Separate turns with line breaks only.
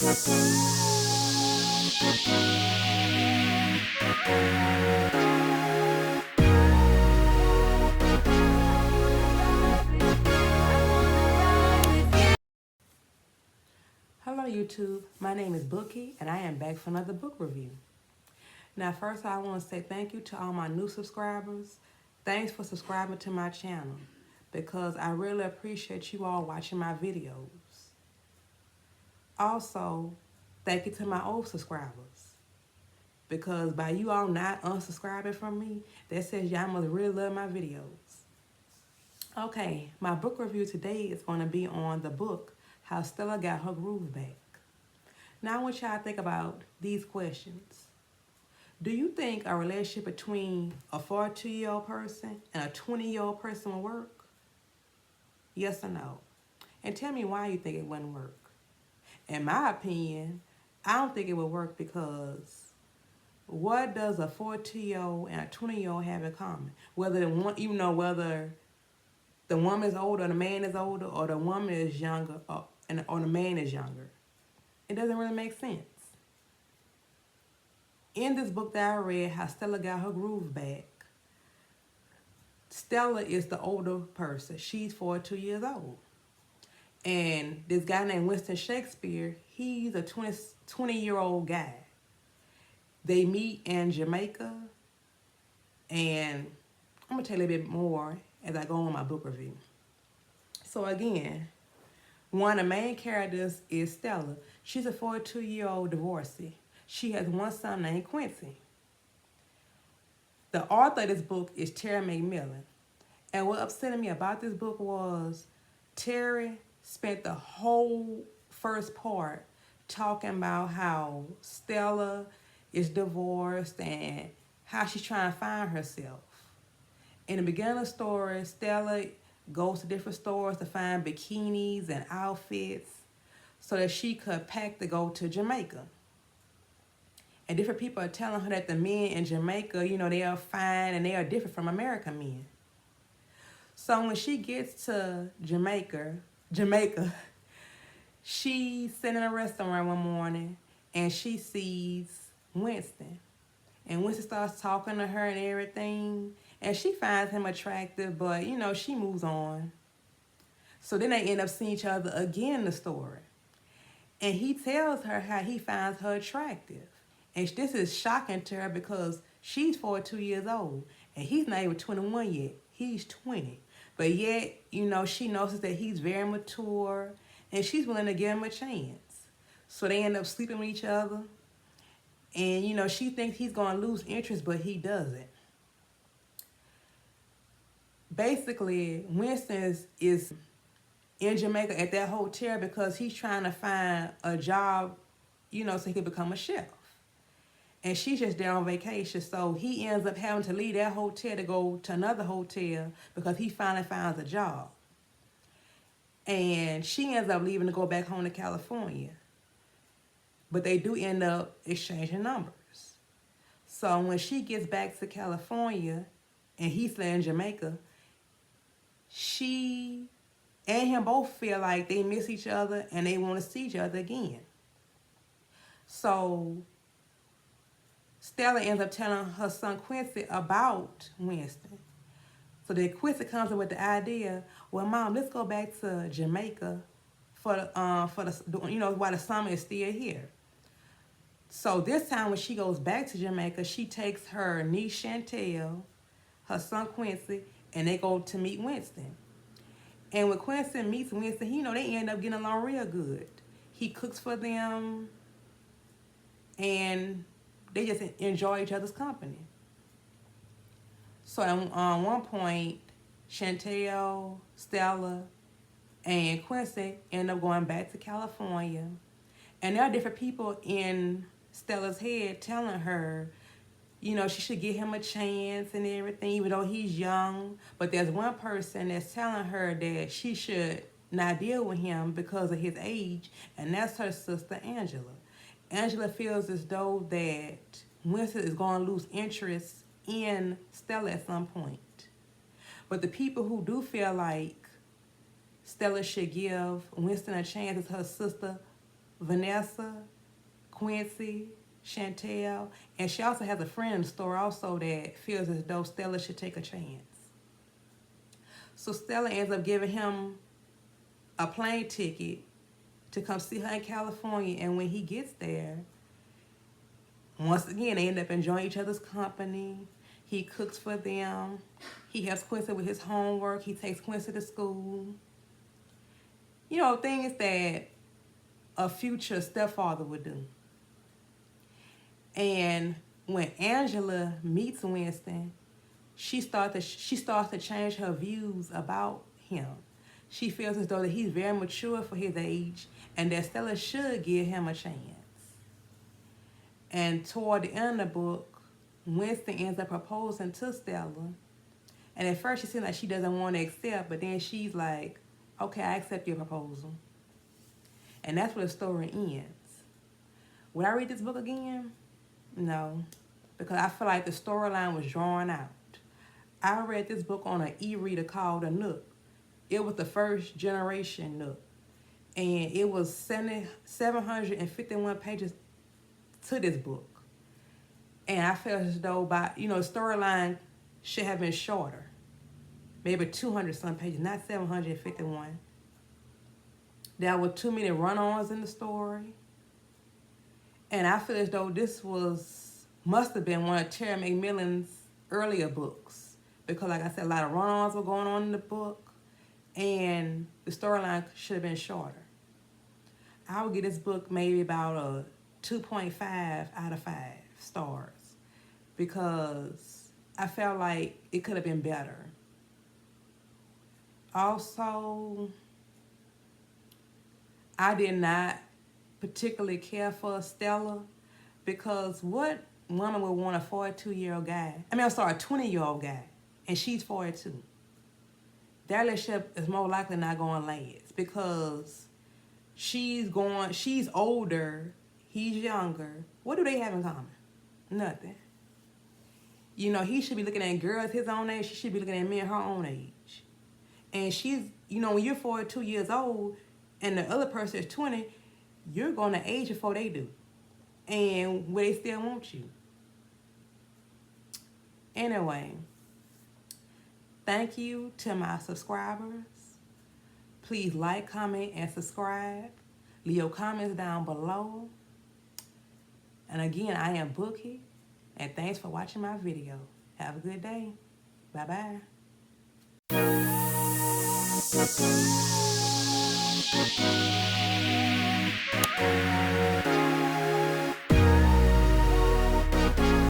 Hello YouTube, my name is Bookie and I am back for another book review. Now first I want to say thank you to all my new subscribers. Thanks for subscribing to my channel because I really appreciate you all watching my videos. Also, thank you to my old subscribers because by you all not unsubscribing from me, that says y'all must really love my videos. Okay, my book review today is going to be on the book How Stella Got Her Groove Back. Now I want y'all to think about these questions. Do you think a relationship between a 42-year-old person and a 20-year-old person will work? Yes or no? And tell me why you think it wouldn't work. In my opinion, I don't think it would work because what does a 42-year-old and a 20-year-old have in common? Whether whether the woman is older, or the man is older, or the woman is younger, or the man is younger. It doesn't really make sense. In this book that I read, How Stella Got Her Groove Back, Stella is the older person. She's 42 years old. And this guy named Winston Shakespeare, he's a 20-year-old guy. They meet in Jamaica, and I'm going to tell you a bit more as I go on my book review. So again, one of the main characters is Stella. She's a 42-year-old divorcee. She has one son named Quincy. The author of this book is Terry McMillan. And what upset me about this book was Terry spent the whole first part talking about how Stella is divorced and how she's trying to find herself. In the beginning of the story, Stella goes to different stores to find bikinis and outfits so that she could pack to go to Jamaica. And different people are telling her that the men in Jamaica, they are fine and they are different from American men. So when she gets to Jamaica, she's sitting in a restaurant one morning and she sees Winston. And Winston starts talking to her and everything. And she finds him attractive, but, she moves on. So then they end up seeing each other again in the story. And he tells her how he finds her attractive. And this is shocking to her because she's 42 years old. And he's not even 21 yet. He's 20. But yet, she notices that he's very mature. And she's willing to give him a chance. So they end up sleeping with each other. And, she thinks he's going to lose interest, but he doesn't. Basically, Winston is in Jamaica at that hotel because he's trying to find a job, so he can become a chef. And she's just there on vacation, so he ends up having to leave that hotel to go to another hotel because he finally finds a job. And she ends up leaving to go back home to California. But they do end up exchanging numbers. So when she gets back to California and he's still in Jamaica, she and him both feel like they miss each other and they want to see each other again. So Stella ends up telling her son Quincy about Winston. So then Quincy comes up with the idea, well, Mom, let's go back to Jamaica while the summer is still here. So this time when she goes back to Jamaica, she takes her niece Chantel, her son Quincy, and they go to meet Winston. And when Quincy meets Winston, they end up getting along real good. He cooks for them, and they just enjoy each other's company. So at one point, Chantel, Stella, and Quincy end up going back to California. And there are different people in Stella's head telling her, she should give him a chance and everything, even though he's young. But there's one person that's telling her that she should not deal with him because of his age, and that's her sister, Angela. Angela feels as though that Winston is going to lose interest in Stella at some point. But the people who do feel like Stella should give Winston a chance is her sister, Vanessa, Quincy, Chantel, and she also has a friend in the store also that feels as though Stella should take a chance. So Stella ends up giving him a plane ticket to come see her in California, and when he gets there, once again, they end up enjoying each other's company. He cooks for them. He helps Quincy with his homework. He takes Quincy to school. You know, things that a future stepfather would do. And when Angela meets Winston, she starts to change her views about him. She feels as though that he's very mature for his age and that Stella should give him a chance. And toward the end of the book, Winston ends up proposing to Stella. And at first she seems like she doesn't want to accept, but then she's like, okay, I accept your proposal. And that's where the story ends. Would I read this book again? No, because I feel like the storyline was drawn out. I read this book on an e-reader called a Nook. It was the first generation Nook. And it was 751 pages to this book. And I felt as though the storyline should have been shorter. Maybe 200 some pages, not 751. There were too many run-ons in the story. And I feel as though this must have been one of Terry McMillan's earlier books. Because like I said, a lot of run-ons were going on in the book. And the storyline should have been shorter. I would give this book maybe about a 2.5 out of 5 stars. Because I felt like it could have been better. Also, I did not particularly care for Stella, because what woman would want a 42-year-old guy? a 20-year-old guy, and she's 42. That relationship is more likely not going to last, because she's older, he's younger. What do they have in common? Nothing. You know, he should be looking at girls his own age. She should be looking at men her own age. And she's, when you're 42 years old and the other person is 20, you're going to age before they do. And will they still want you? Anyway, thank you to my subscribers. Please like, comment, and subscribe. Leave your comments down below. And again, I am Bookie, and thanks for watching my video. Have a good day. Bye-bye.